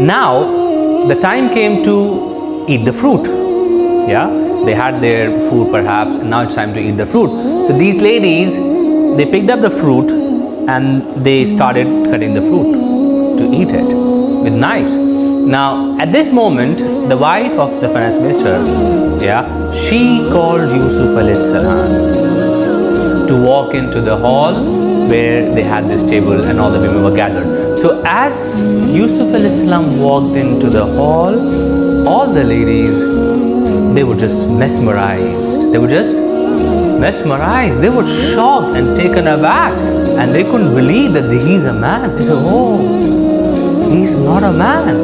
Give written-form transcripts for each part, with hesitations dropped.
Now the time came to eat the fruit. Yeah, they had their food perhaps, and now it's time to eat the fruit. So these ladies, they picked up the fruit and they started cutting the fruit to eat it with knives. Now at this moment, the wife of the finance minister, yeah, she called Yusuf AS to walk into the hall where they had this table and all the women were gathered. So as Yusuf AS walked into the hall, all the ladies, they were just mesmerized. They were just mesmerized. They were shocked and taken aback, and they couldn't believe that he's a man. They said, "Oh, he's not a man.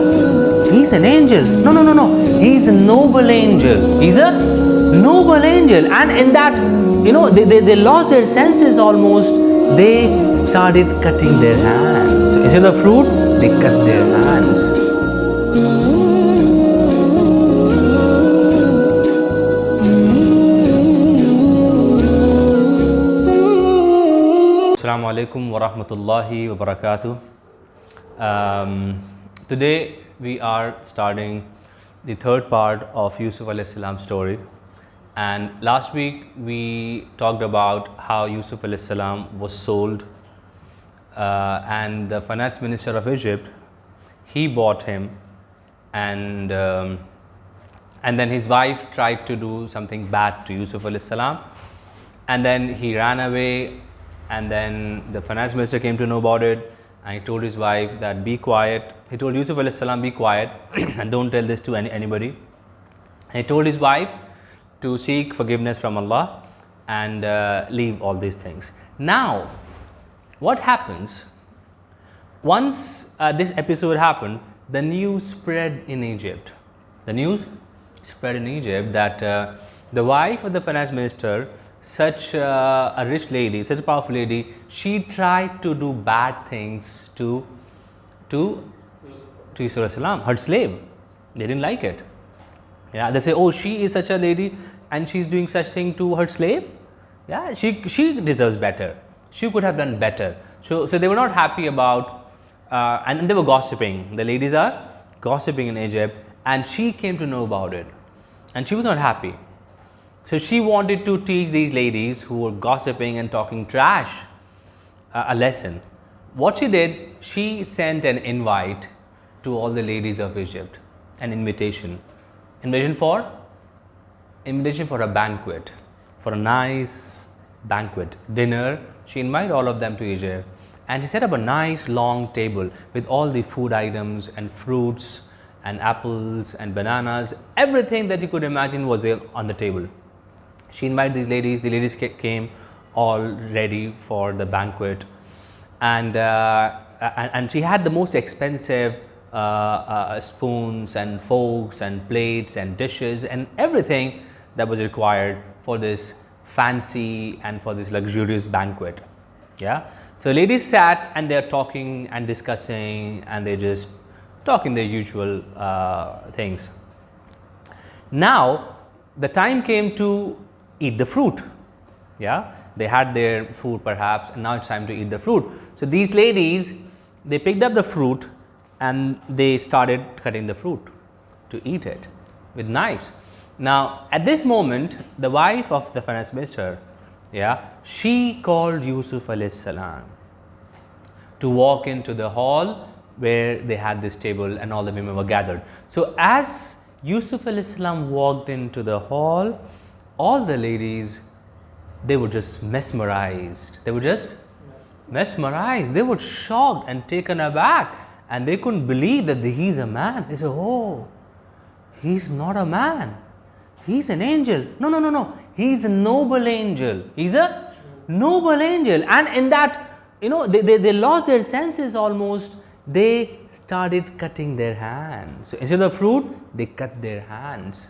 He's an angel. No. He's a noble angel. He's a noble angel." And in that, they lost their senses almost. They started cutting their hands. So instead of fruit, they cut their hands. Assalamu alaikum wa rahmatullahi wa barakatuh. Today we are starting the third part of Yusuf AS story. And last week we talked about how Yusuf AS was sold, and the finance minister of Egypt, he bought him, and then his wife tried to do something bad to Yusuf AS, and then he ran away, and then the finance minister came to know about it, and he told his wife that be quiet. He told Yusuf AS, be quiet and don't tell this to anybody. And he told his wife to seek forgiveness from Allah and leave all these things. Now, what happens once this episode happened? The news spread in Egypt. The news spread in Egypt that the wife of the finance minister, such a rich lady, such a powerful lady, she tried to do bad things to Yusuf AS, her slave. They didn't like it. Yeah, they say, "Oh, she is such a lady and she's doing such thing to her slave. Yeah, she deserves better. She could have done better." So they were not happy about, and they were gossiping. The ladies are gossiping in Egypt, and she came to know about it, and she was not happy. So she wanted to teach these ladies who were gossiping and talking trash a lesson. What she did, she sent an invite to all the ladies of Egypt, an invitation for a banquet, for a nice banquet dinner. She invited all of them to Egypt, and she set up a nice long table with all the food items and fruits and apples and bananas. Everything that you could imagine was there on the table. She invited these ladies. The ladies came all ready for the banquet, and she had the most expensive spoons and forks and plates and dishes and everything that was required for this fancy and for this luxurious banquet. Yeah. So ladies sat and they're talking and discussing, and they just talking their usual things. Now the time came to eat the fruit. Yeah, they had their food perhaps, and now it's time to eat the fruit. So these ladies, they picked up the fruit and they started cutting the fruit to eat it with knives. Now at this moment, the wife of the finance minister, yeah, she called Yusuf AS to walk into the hall where they had this table and all the women were gathered. So as Yusuf AS walked into the hall, all the ladies, they were just mesmerized. They were just mesmerized. They were shocked and taken aback, and they couldn't believe that he's a man. They said, "Oh, he's not a man. He's an angel. No. He's a noble angel. He's a noble angel." And in that, they lost their senses almost. They started cutting their hands. So instead of fruit, they cut their hands.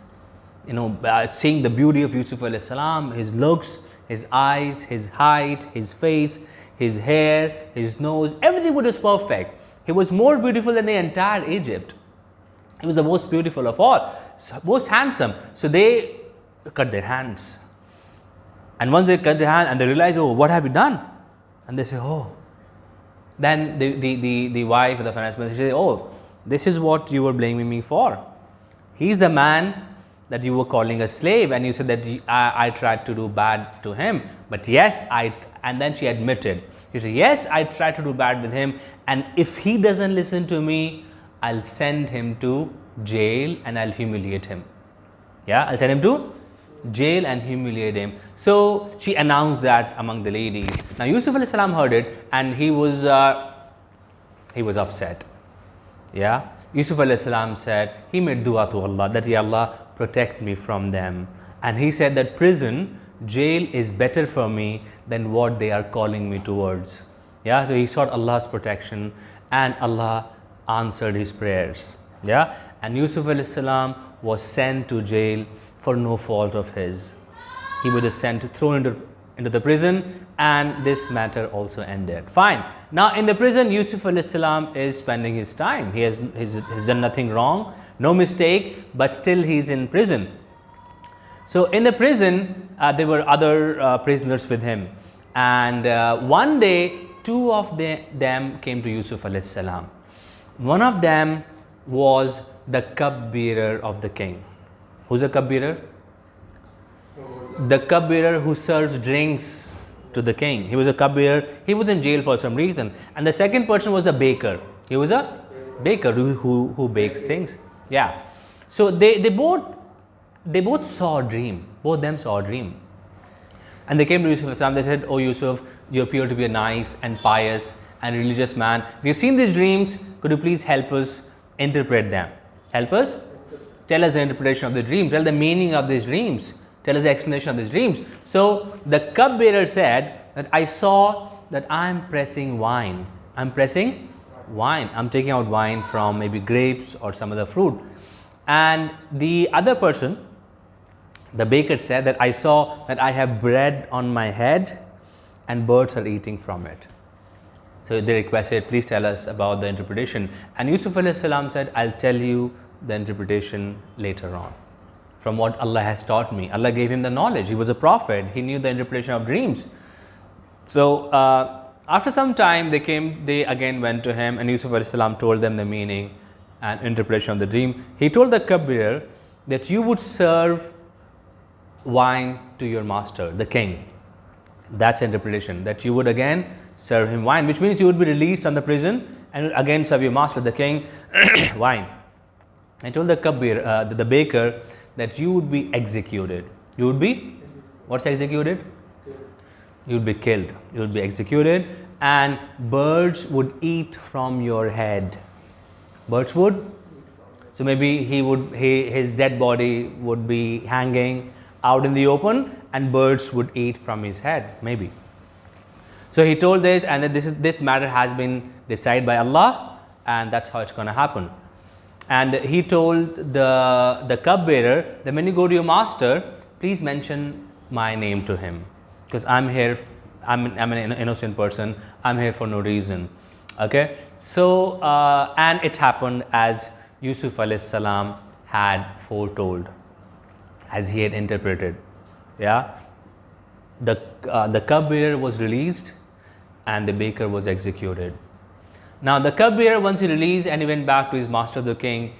Seeing the beauty of Yusuf AS, his looks, his eyes, his height, his face, his hair, his nose, everything was perfect. He was more beautiful than the entire Egypt. He was the most beautiful of all, most handsome. So they cut their hands. And once they cut their hand and they realize, "Oh, what have we done?" And they say, "Oh." Then the wife of the finance minister says, "Oh, this is what you were blaming me for. He's the man that you were calling a slave, and you said that I tried to do bad to him. But yes, and then she admitted. She said, yes, I tried to do bad with him, and if he doesn't listen to me, I'll send him to jail and I'll humiliate him. Yeah, I'll send him to jail and humiliate him. So she announced that among the ladies. Now Yusuf alayhi salam heard it, and he was upset. Yeah, Yusuf alayhi salam said, he made dua to Allah that, Ya Allah, protect me from them. And he said that prison, jail is better for me than what they are calling me towards. Yeah, so he sought Allah's protection, and Allah answered his prayers. Yeah, and Yusuf alayhi salam was sent to jail for no fault of his. He was thrown into the prison, and this matter also ended. Fine. Now in the prison, Yusuf alayhi salam is spending his time. He's done nothing wrong, no mistake, but still he's in prison. So in the prison, there were other prisoners with him, and one day two of them came to Yusuf alayhi salam. One of them was the cupbearer of the king. Who's a cupbearer? The cupbearer who serves drinks to the king. He was a cupbearer. He was in jail for some reason. And the second person was the baker. He was a baker who bakes things. Yeah. So they both saw a dream. Both them saw a dream. And they came to Yusuf Islam. They said, "Oh Yusuf, you appear to be a nice and pious and religious man. We have seen these dreams. Could you please help us interpret them? Help us? Tell us the interpretation of the dream. Tell the meaning of these dreams. Tell us the explanation of these dreams." So the cupbearer said that, I saw that I am pressing wine. I'm pressing wine. I'm taking out wine from maybe grapes or some other fruit. And the other person, the baker, said that I saw that I have bread on my head and birds are eating from it. So they requested, please tell us about the interpretation. And Yusuf alayhi salam said, I'll tell you the interpretation later on. From what Allah has taught me. Allah gave him the knowledge. He was a prophet. He knew the interpretation of dreams. So after some time, they again went to him, and Yusuf alayhi salam told them the meaning and interpretation of the dream. He told the cupbearer that you would serve wine to your master, the king. That's interpretation. That you would again serve him wine, which means you would be released from the prison and again serve your master, the king, wine. I told the cupbearer, the baker, that you would be executed. You would be, what's executed? You would be killed. You would be executed, and birds would eat from your head. Birds would. So maybe his dead body would be hanging out in the open, and birds would eat from his head. Maybe. So he told this, and that this matter has been decided by Allah, and that's how it's going to happen. And he told the cupbearer that when you go to your master, please mention my name to him, because I'm here. I'm an innocent person. I'm here for no reason. Okay. So and it happened as Yusuf alayhi salam had foretold, as he had interpreted. Yeah. The cupbearer was released, and the baker was executed. Now the cupbearer, once he released and he went back to his master, the king,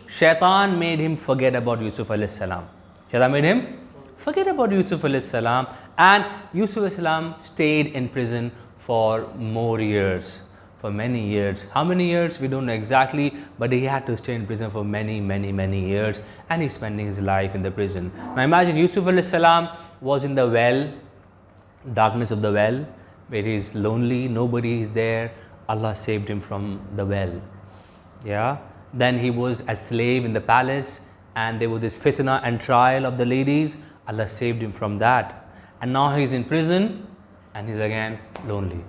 Shaitan made him forget about Yusuf alayhi salam. Shaitan made him forget about Yusuf alayhi salam, and Yusuf alayhi salam stayed in prison for more years, for many years. How many years? We don't know exactly, but he had to stay in prison for many years, and he's spending his life in the prison. Now imagine Yusuf alayhi salam was in the well, darkness of the well, where he is lonely, nobody is there. Allah saved him from the well. Yeah. Then he was a slave in the palace, and there was this fitna and trial of the ladies. Allah saved him from that. And now he's in prison, and he's again lonely.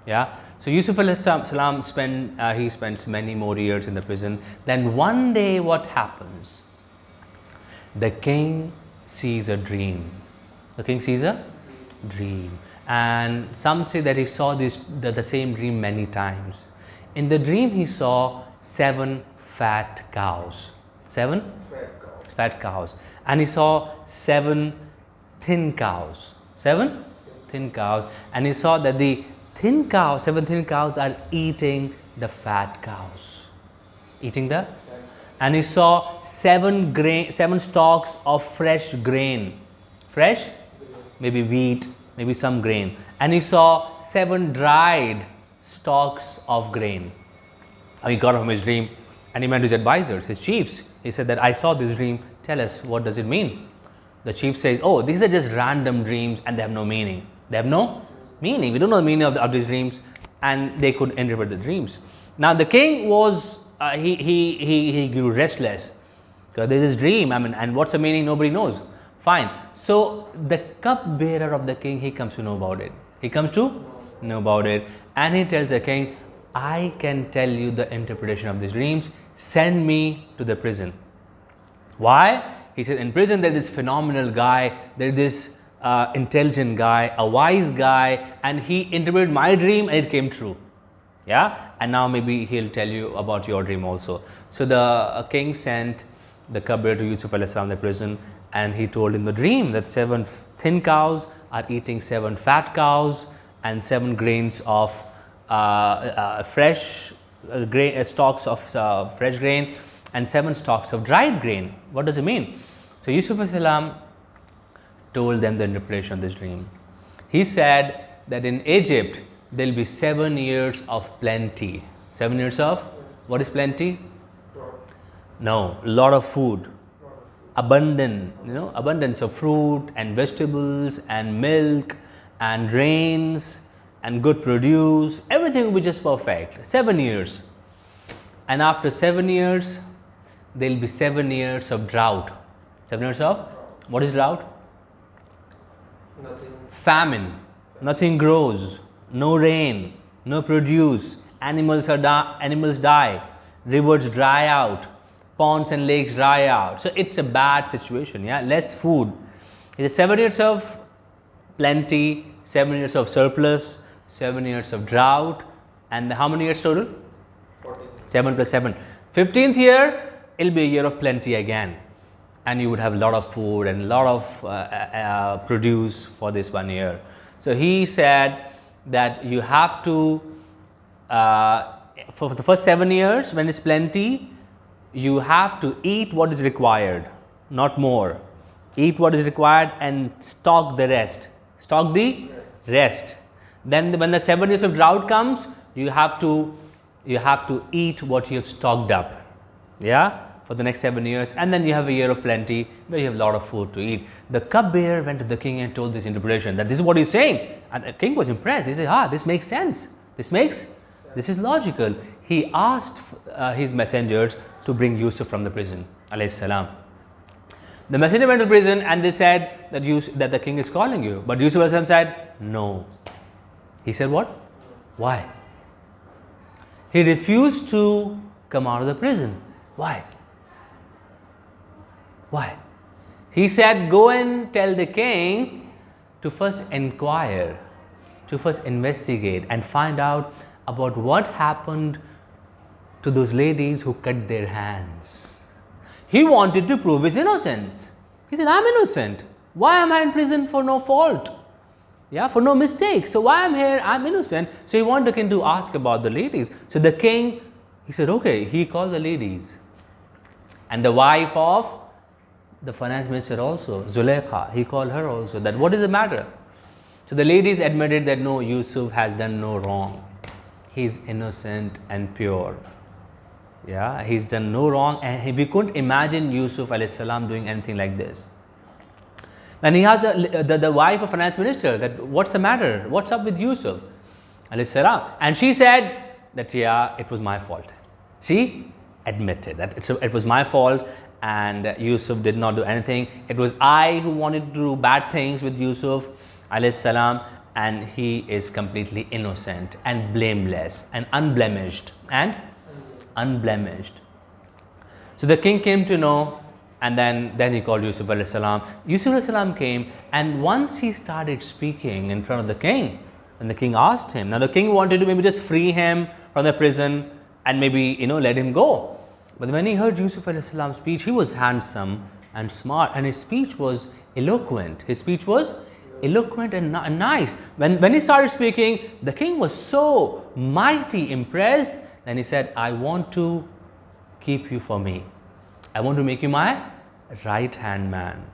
Yeah. So Yusuf alayhi salam spends many more years in the prison. Then one day what happens? The king sees a dream. The king sees a dream. And some say that he saw the same dream many times. In the dream, he saw 7 fat cows. 7 fat cows. And he saw 7 thin cows. 7 thin cows. And he saw that the 7 thin cows are eating the fat cows. eating the, and he saw seven stalks of fresh grain, fresh, maybe wheat, maybe some grain, and he saw 7 dried stalks of grain. And he got up from his dream and he went to his advisors, his chiefs. He said that I saw this dream, tell us what does it mean. The chief says, oh, these are just random dreams and they have no meaning. They have no meaning. We don't know the meaning of these dreams, and they could interpret the dreams. Now the king was, he grew restless because there is this dream, and what's the meaning, nobody knows. Fine. So the cupbearer of the king, he comes to know about it. He comes to know about it, and he tells the king, I can tell you the interpretation of these dreams. Send me to the prison. Why? He said, in prison there is this phenomenal guy, there is this intelligent guy, a wise guy, and he interpreted my dream and it came true. Yeah, and now maybe he'll tell you about your dream also. So the king sent the cupbearer to Yusuf AS in the prison, and he told him the dream that 7 thin cows are eating 7 fat cows, and 7 grains of fresh grain, stalks of fresh grain, and 7 stalks of dried grain. What does it mean? So Yusuf AS told them the interpretation of this dream. He said that in Egypt there will be 7 years of plenty. 7 years of, what is plenty? No, a lot of food, abundant, abundance of fruit and vegetables and milk and rains and good produce. Everything will be just perfect. 7 years. And after 7 years, there will be 7 years of drought. 7 years of, what is drought? Nothing. Famine. Nothing grows. No rain. No produce. Animals die. Rivers dry out. Ponds and lakes dry out. So it's a bad situation. Yeah, less food. It's 7 years of plenty, 7 years of surplus, 7 years of drought, and how many years total? 14. 7 plus 7. 15th year, it'll be a year of plenty again, and you would have a lot of food and a lot of produce for this 1 year. So he said that you have to, for the first 7 years, when it's plenty, you have to eat what is required, not more. Eat what is required and stock the rest. Stock the rest. Then when the 7 years of drought comes, you have to eat what you have stocked up, yeah, for the next 7 years, and then you have a year of plenty where you have a lot of food to eat. The cupbearer went to the king and told this interpretation, that this is what he's saying, and the king was impressed. He said, this makes sense. This is logical. He asked his messengers to bring Yusuf from the prison, alayhi salam. The messenger went to prison and they said that the king is calling you. But Yusuf AS said, no. He said, what? Why? He refused to come out of the prison. Why? Why? He said, go and tell the king to first inquire, to first investigate and find out about what happened to those ladies who cut their hands. He wanted to prove his innocence. He said, I'm innocent. Why am I in prison for no fault? Yeah, for no mistake. So why I'm here? I'm innocent. So he wanted the king to ask about the ladies. So the king, he said, okay. He called the ladies. And the wife of the finance minister also, Zulaikha, he called her also, that what is the matter? So the ladies admitted that no, Yusuf has done no wrong. He is innocent and pure. Yeah, he's done no wrong, and we couldn't imagine Yusuf AS doing anything like this. Then he asked the wife of finance minister that what's the matter? What's up with Yusuf AS? And she said that yeah, it was my fault. She admitted that it was my fault, and Yusuf did not do anything. It was I who wanted to do bad things with Yusuf AS, and he is completely innocent and blameless and unblemished unblemished. So the king came to know, and then he called Yusuf AS. Yusuf AS came, and once he started speaking in front of the king, and the king asked him, now the king wanted to maybe just free him from the prison and maybe let him go. But when he heard Yusuf AS speech, he was handsome and smart, and his speech was eloquent. His speech was eloquent and nice. When he started speaking, the king was so mighty impressed. And he said, I want to keep you for me. I want to make you my right hand man.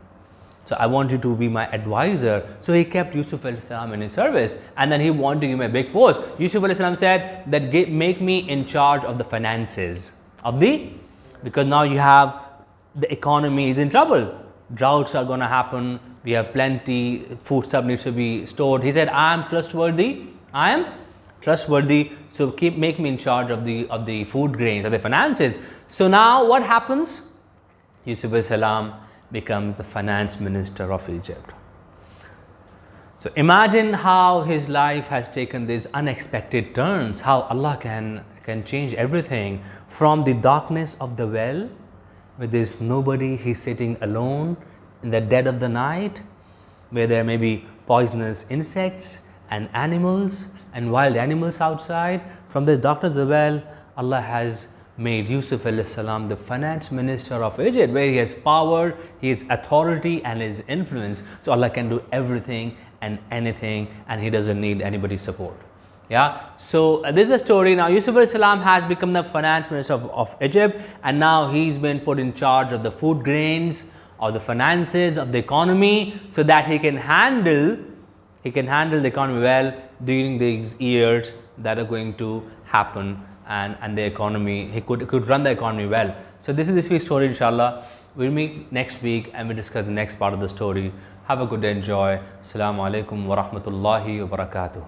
So I want you to be my advisor. So he kept Yusuf AS in his service, and then he wanted to give him a big post. Yusuf AS said that make me in charge of the finances of the, because now you have, the economy is in trouble. Droughts are going to happen. We have plenty, food stuff needs to be stored. He said, I am trustworthy. I am trustworthy. So make me in charge of the food grains, of the finances. So now what happens? Yusuf AS becomes the finance minister of Egypt. So imagine how his life has taken these unexpected turns, how Allah can change everything. From the darkness of the well, where there's nobody, he's sitting alone in the dead of the night, where there may be poisonous insects and animals and wild animals outside. From this darkness of the well, Allah has made Yusuf AS the finance minister of Egypt, where he has power, he has authority and his influence. So Allah can do everything and anything, and he doesn't need anybody's support. Yeah, so this is a story. Now Yusuf AS has become the finance minister of Egypt, and now he's been put in charge of the food grains, of the finances, of the economy, so that he can handle the economy well during these years that are going to happen, and the economy, he could run the economy well. So this is this week's story, inshallah. We'll meet next week and we'll discuss the next part of the story. Have a good day, enjoy. Assalamu alaikum wa rahmatullahi wa barakatuh.